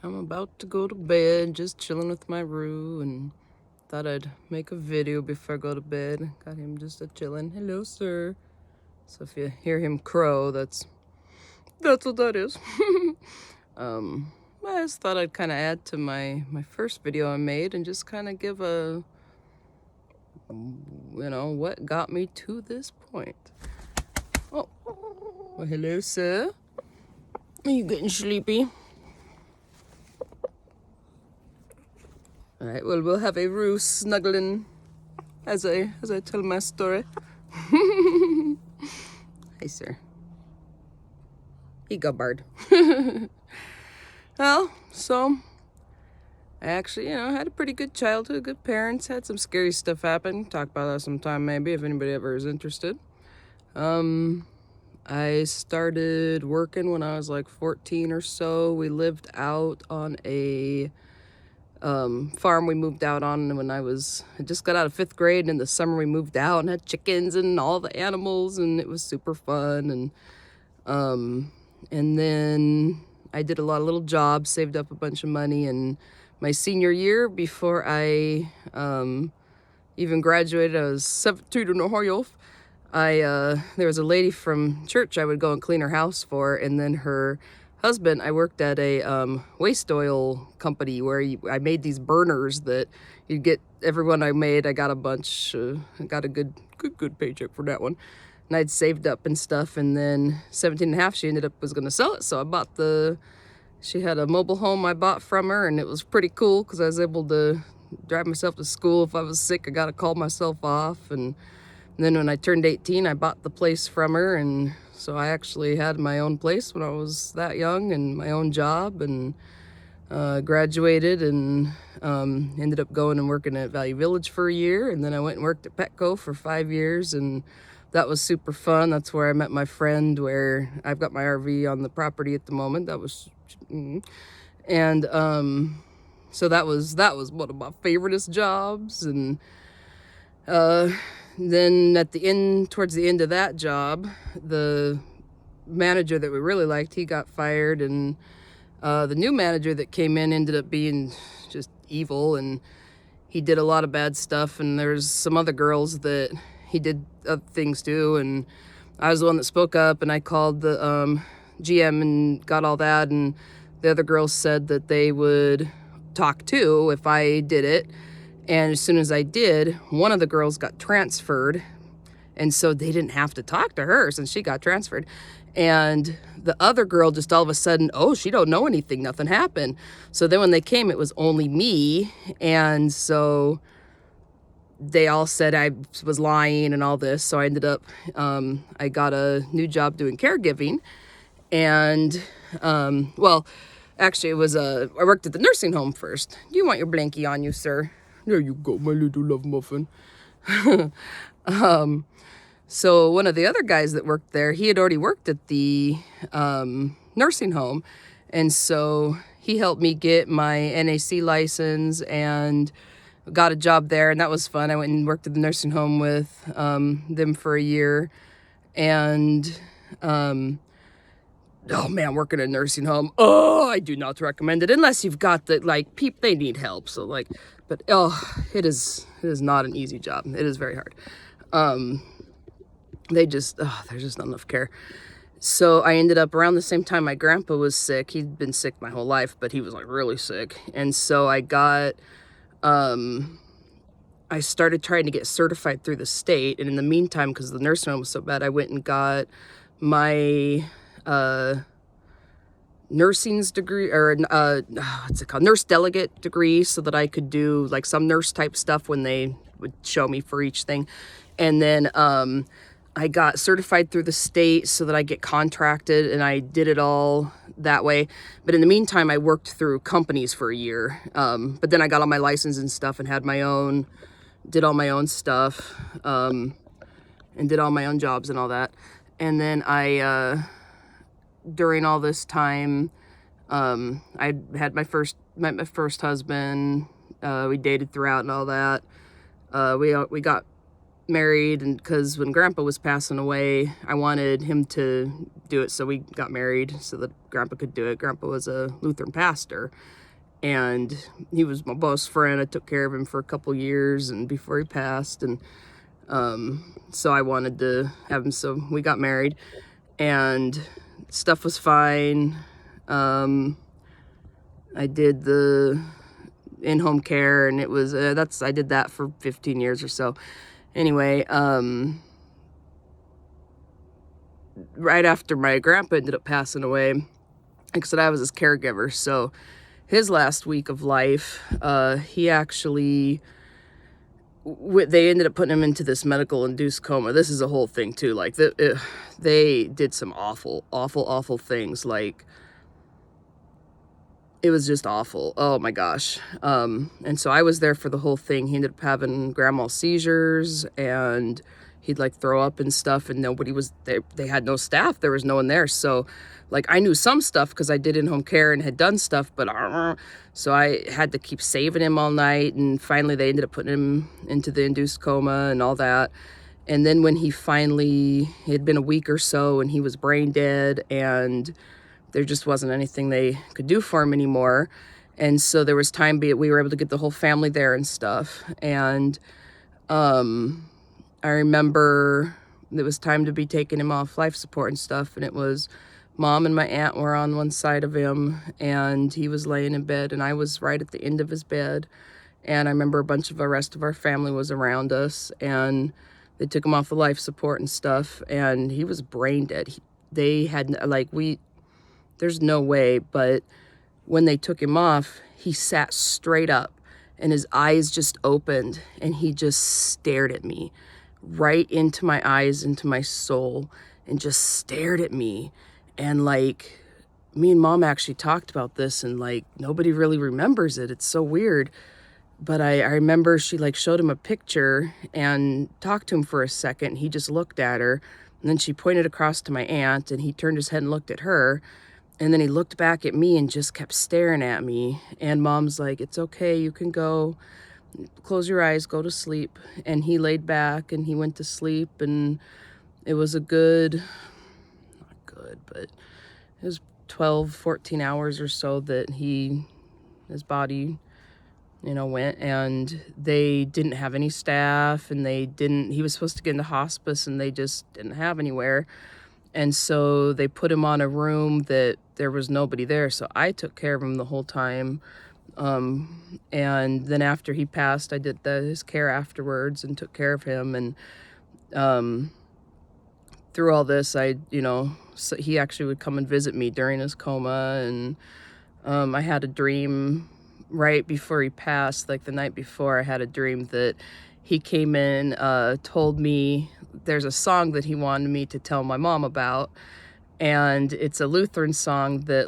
I'm about to go to bed, just chilling with my Roo, and thought I'd make a video before I go to bed. Got him just a chilling. Hello, sir. So if you hear him crow, that's what that is. I just thought I'd kind of add to my first video I made and just kind of give a, what got me to this point. Oh, well, hello, sir. Are you getting sleepy? All right, well, we'll have a Roo snuggling as I tell my story. Hi, sir. He got barred. Well, so I actually, had a pretty good childhood, good parents, had some scary stuff happen. Talk about that sometime maybe if anybody ever is interested. I started working when I was like 14 or so. We lived out on a farm we moved out on when I just got out of 5th grade, and in the summer we moved out and had chickens and all the animals, and it was super fun. And then I did a lot of little jobs, saved up a bunch of money, and my senior year, before I even graduated, I was 17 in Ohio. There was a lady from church I would go and clean her house for, and then her husband, I worked at a waste oil company where I made these burners that you'd get. Everyone I made, I got a bunch. I got a good paycheck for that one. And I'd saved up and stuff, and then 17 and a half, she ended up was going to sell it. So I bought she had a mobile home I bought from her, and it was pretty cool because I was able to drive myself to school. If I was sick, I got to call myself off. And then when I turned 18, I bought the place from her, and so I actually had my own place when I was that young and my own job, and graduated and ended up going and working at Value Village for a year, and then I went and worked at Petco for 5 years, and that was super fun. That's where I met my friend, where I've got my RV on the property at the moment. That was, and so that was one of my favoriteest jobs. And then towards the end of that job, the manager that we really liked, he got fired, and the new manager that came in ended up being just evil, and he did a lot of bad stuff, and there's some other girls that he did other things too, and I was the one that spoke up, and I called the GM and got all that, and the other girls said that they would talk too if I did it. And as soon as I did, one of the girls got transferred, and so they didn't have to talk to her since she got transferred. And the other girl just all of a sudden, oh, she don't know anything, nothing happened. So then when they came, it was only me, and so they all said I was lying and all this. So I ended up, I got a new job doing caregiving, and well, actually it was I worked at the nursing home first. Do you want your blankie on you, sir? There you go, my little love muffin. So one of the other guys that worked there, he had already worked at the nursing home, and so he helped me get my NAC license and got a job there, and that was fun. I went and worked at the nursing home with them for a year, and oh man, working in a nursing home, oh, I do not recommend it unless you've got they need help. So but it is not an easy job. It is very hard. There's just not enough care. So I ended up around the same time my grandpa was sick. He'd been sick my whole life, but he was like really sick. And so I started trying to get certified through the state. And in the meantime, because the nursing home was so bad, I went and got my nursing's degree, or what's it called, nurse delegate degree, so that I could do like some nurse type stuff when they would show me for each thing. And then I got certified through the state so that I get contracted, and I did it all that way. But in the meantime, I worked through companies for a year. But then I got all my license and stuff and did all my own stuff, and did all my own jobs and all that. And then during all this time, I had met my first husband. We dated throughout and all that. We got married, and because when Grandpa was passing away, I wanted him to do it, so we got married so that Grandpa could do it. Grandpa was a Lutheran pastor, and he was my best friend. I took care of him for a couple years and before he passed, and so I wanted to have him, so we got married, and stuff was fine. I did the in-home care, and it was I did that for 15 years or so. Anyway, right after my grandpa ended up passing away, like I said, I was his caregiver, so his last week of life, he actually, they ended up putting him into this medical induced coma. This is a whole thing too. Like they did some awful things. Like, it was just awful. Oh my gosh. And so I was there for the whole thing. He ended up having grand mal seizures, and he'd like throw up and stuff, and nobody was there. They had no staff. There was no one there. So like, I knew some stuff because I did in-home care and had done stuff, but so I had to keep saving him all night. And finally they ended up putting him into the induced coma and all that. And then when he finally, it had been a week or so, and he was brain dead, and there just wasn't anything they could do for him anymore. And so there was time, we were able to get the whole family there and stuff. And I remember it was time to be taking him off life support and stuff. And it was Mom and my aunt were on one side of him, and he was laying in bed, and I was right at the end of his bed. And I remember a bunch of the rest of our family was around us, and they took him off the life support and stuff, and he was brain dead. They had, like, there's no way, but when they took him off, he sat straight up, and his eyes just opened, and he just stared at me, right into my eyes, into my soul, and just stared at me. And like, me and Mom actually talked about this, and like, nobody really remembers it. It's so weird. But I remember she like showed him a picture and talked to him for a second. He just looked at her, and then she pointed across to my aunt, and he turned his head and looked at her. And then he looked back at me and just kept staring at me. And Mom's like, "It's okay, you can go. Close your eyes, go to sleep." And he laid back and he went to sleep. And it was not good, but it was 12, 14 hours or so that his body, went. And they didn't have any staff, and he was supposed to get into hospice, and they just didn't have anywhere. And so they put him on a room that there was nobody there. So I took care of him the whole time. And then after he passed, I did his care afterwards and took care of him. And through all this, so he actually would come and visit me during his coma. And I had a dream right before he passed, like the night before. I had a dream that he came in, told me there's a song that he wanted me to tell my mom about. And it's a Lutheran song that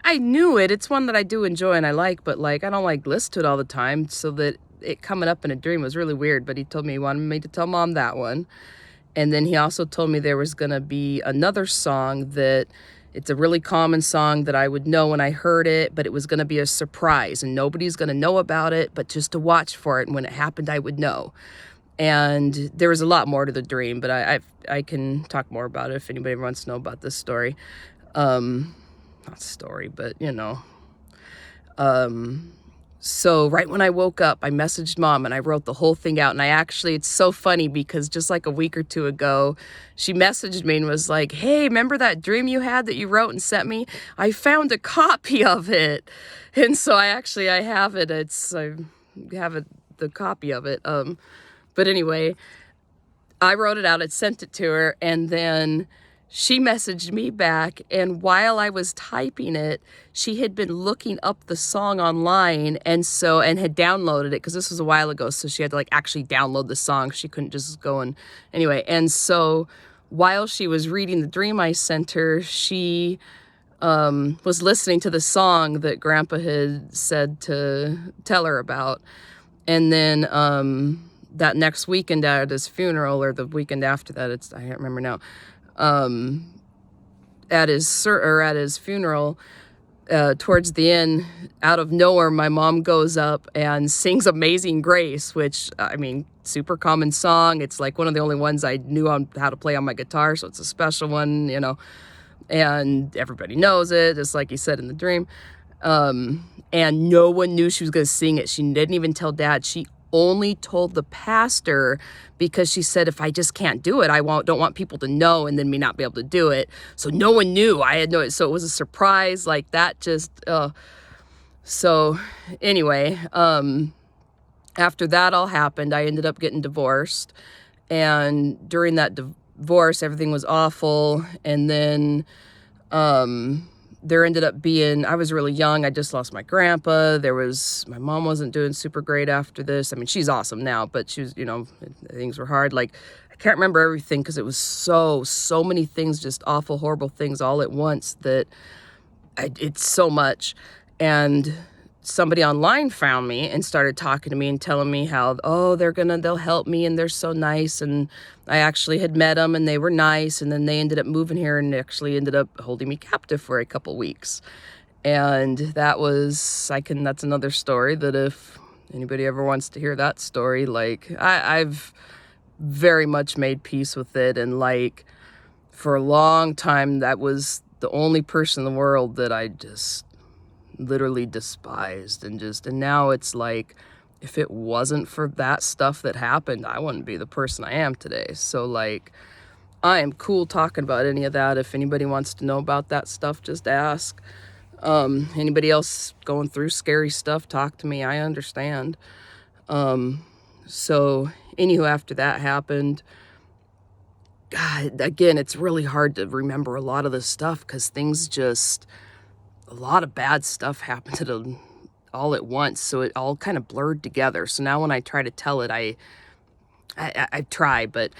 I knew it. It's one that I do enjoy and I like, but like, I don't like listen to it all the time. So that it coming up in a dream was really weird. But he told me he wanted me to tell Mom that one. And then he also told me there was going to be another song that it's a really common song that I would know when I heard it, but it was going to be a surprise and nobody's going to know about it, but just to watch for it. And when it happened, I would know. And there was a lot more to the dream, but I can talk more about it if anybody wants to know about this story. Not story, but So right when I woke up, I messaged Mom and I wrote the whole thing out. And it's so funny because just like a week or two ago, she messaged me and was like, "Hey, remember that dream you had that you wrote and sent me? I found a copy of it." And so I have it. I have the copy of it. But anyway, I wrote it out, I sent it to her, and then she messaged me back, and while I was typing it, she had been looking up the song online and had downloaded it, because this was a while ago, so she had to actually download the song. She couldn't just go and anyway. And so while she was reading the dream I sent her, she was listening to the song that Grandpa had said to tell her about. And then that next weekend at his funeral, or the weekend after that, I can't remember now, at his funeral, towards the end, out of nowhere, my mom goes up and sings Amazing Grace, which, I mean, super common song. It's like one of the only ones I knew how to play on my guitar, so it's a special one, you know, and everybody knows it, just like he said in the dream. And no one knew she was going to sing it. She didn't even tell Dad. She only told the pastor because she said, if I just can't do it, don't want people to know and then me not be able to do it. So no one knew. I had no, so it was a surprise like that. So anyway, after that all happened, I ended up getting divorced, and during that divorce, everything was awful. And then, there ended up being, I was really young. I just lost my grandpa. My mom wasn't doing super great after this. I mean, she's awesome now, but she was, you know, things were hard. Like, I can't remember everything because it was so many things, just awful, horrible things all at once that it's so much. And somebody online found me and started talking to me and telling me how, oh, they'll help me and they're so nice. And I actually had met them and they were nice. And then they ended up moving here and actually ended up holding me captive for a couple weeks. And that's another story that if anybody ever wants to hear that story, like I've very much made peace with it. And like for a long time, that was the only person in the world that I just literally despised, and now it's like, if it wasn't for that stuff that happened, I wouldn't be the person I am today. So like, I am cool talking about any of that. If anybody wants to know about that stuff, just ask. Anybody else going through scary stuff, talk to me. I understand. So anywho, after that happened, God, again, it's really hard to remember a lot of this stuff because a lot of bad stuff happened all at once, so it all kind of blurred together. So now when I try to tell it, I try, but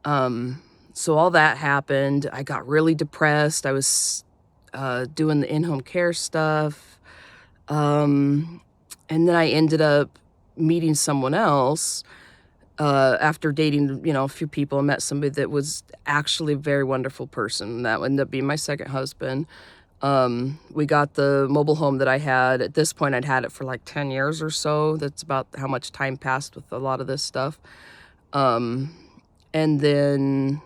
so all that happened. I got really depressed. I was doing the in-home care stuff, and then I ended up meeting someone else after dating, you know, a few people. I met somebody that was actually a very wonderful person. That ended up being my second husband. We got the mobile home that I had. At this point, I'd had it for like 10 years or so. That's about how much time passed with a lot of this stuff. And then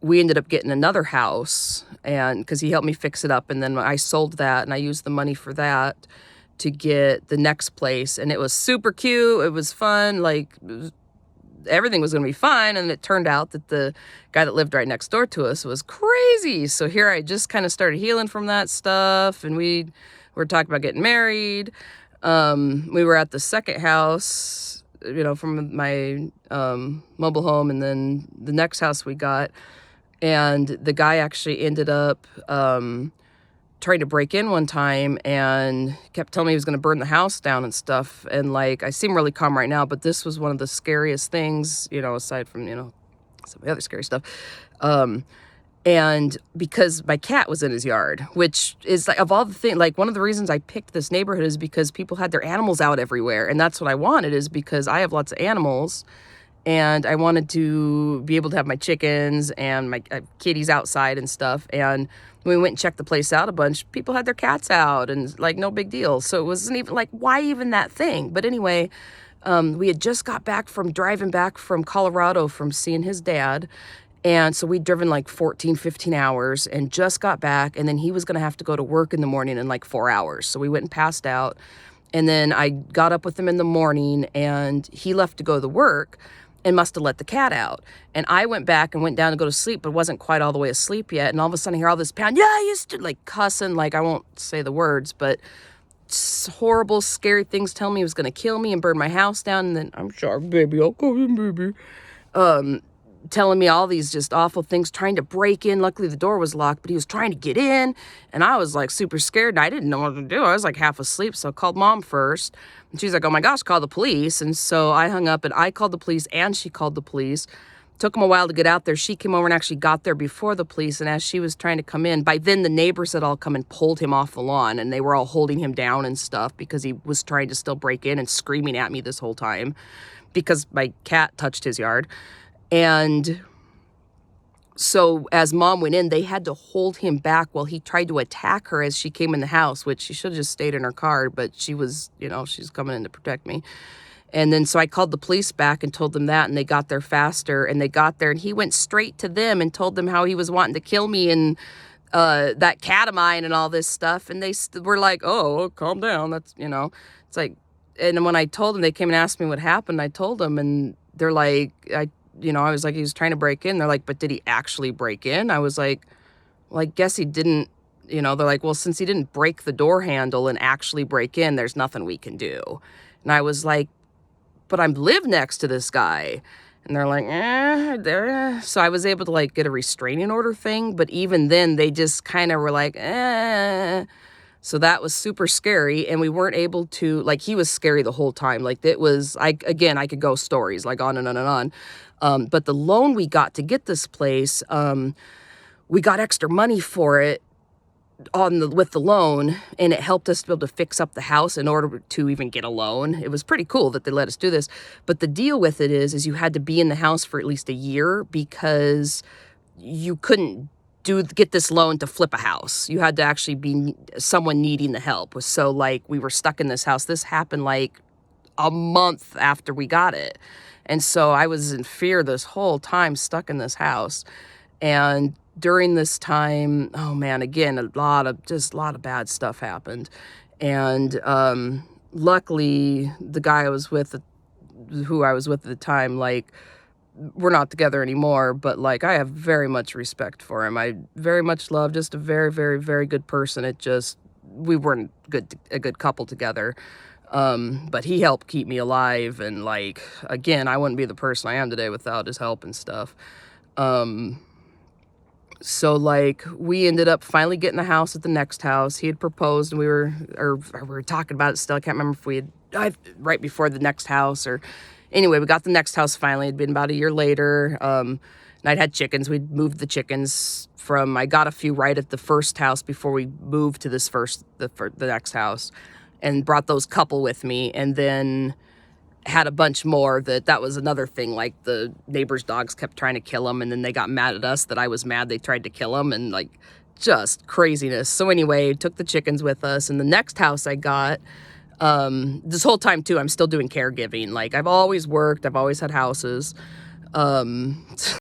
we ended up getting another house, and because he helped me fix it up. And then I sold that and I used the money for that to get the next place. And it was super cute. It was fun. Like, everything was going to be fine. And it turned out that the guy that lived right next door to us was crazy. So here I just kind of started healing from that stuff. And we were talking about getting married. We were at the second house, you know, from my mobile home. And then the next house we got. And the guy actually ended up trying to break in one time and kept telling me he was going to burn the house down and stuff. And like, I seem really calm right now, but this was one of the scariest things, you know, aside from, you know, some of the other scary stuff. And because my cat was in his yard, which is like, of all the things, like one of the reasons I picked this neighborhood is because people had their animals out everywhere. And that's what I wanted, is because I have lots of animals. And I wanted to be able to have my chickens and my kitties outside and stuff. And when we went and checked the place out a bunch, people had their cats out and like no big deal. So it wasn't even like, why even that thing? But anyway, we had just got back from driving back from Colorado from seeing his dad. And so we'd driven like 14, 15 hours and just got back. And then he was going to have to go to work in the morning in like 4 hours. So we went and passed out. And then I got up with him in the morning and he left to go to work and must have let the cat out. And I went back and went down to go to sleep, but wasn't quite all the way asleep yet. And all of a sudden I hear all this pound. Yeah, I used to like cussing, like I won't say the words, but horrible, scary things telling me he was going to kill me and burn my house down. And then, I'm sorry, baby, I'll come in, baby. Telling me all these just awful things, trying to break in. Luckily the door was locked, but he was trying to get in. And I was like super scared and I didn't know what to do. I was like half asleep. So I called Mom first and she's like, oh my gosh, call the police. And so I hung up and I called the police and she called the police. Took them a while to get out there. She came over and actually got there before the police. And as she was trying to come in, by then the neighbors had all come and pulled him off the lawn and they were all holding him down and stuff because he was trying to still break in and screaming at me this whole time because my cat touched his yard. And So as mom went in, they had to hold him back while he tried to attack her as she came in the house, which she should have just stayed in her car, but she was, you know, she's coming in to protect me. And then so I called the police back and told them that, and they got there faster, and they got there, and he went straight to them and told them how he was wanting to kill me and that cat of mine and all this stuff. And they were like, oh, calm down. That's, you know, it's like, and when I told them, they came and asked me what happened. I told them, and they're like, I was like, he was trying to break in. They're like, but did he actually break in? I was like, well, I guess he didn't, you know. They're like, well, since he didn't break the door handle and actually break in, there's nothing we can do. And I was like, but I live next to this guy. And they're like, there. So I was able to like get a restraining order thing. But even then, they just kind of were like, So that was super scary. And we weren't able to, like, he was scary the whole time. Like, it was, I could go stories like on and on and on. But the loan we got to get this place, we got extra money for it with the loan, and it helped us to be able to fix up the house in order to even get a loan. It was pretty cool that they let us do this. But the deal with it is you had to be in the house for at least a year because you couldn't get this loan to flip a house. You had to actually be someone needing the help. So like we were stuck in this house. This happened like a month after we got it. And so I was in fear this whole time, stuck in this house. And during this time, oh man, again, a lot of bad stuff happened. And luckily, the guy who I was with at the time, like, we're not together anymore, but like I have very much respect for him. I very much love, just a very, very, very good person. We weren't a good couple together. But he helped keep me alive. And like, again, I wouldn't be the person I am today without his help and stuff. So like we ended up finally getting a house at the next house. He had proposed, and we were talking about it still. I can't remember if we had right before the next house or anyway, we got the next house finally. It'd been about a year later. And I'd had chickens. We'd moved the chickens I got a few right at the first house before we moved to the next house, and brought those couple with me. And then had a bunch more that was another thing. Like the neighbors' dogs kept trying to kill them, and then they got mad at us that I was mad they tried to kill them, and like just craziness. So anyway, took the chickens with us. And the next house I got, this whole time too, I'm still doing caregiving. Like I've always worked, I've always had houses.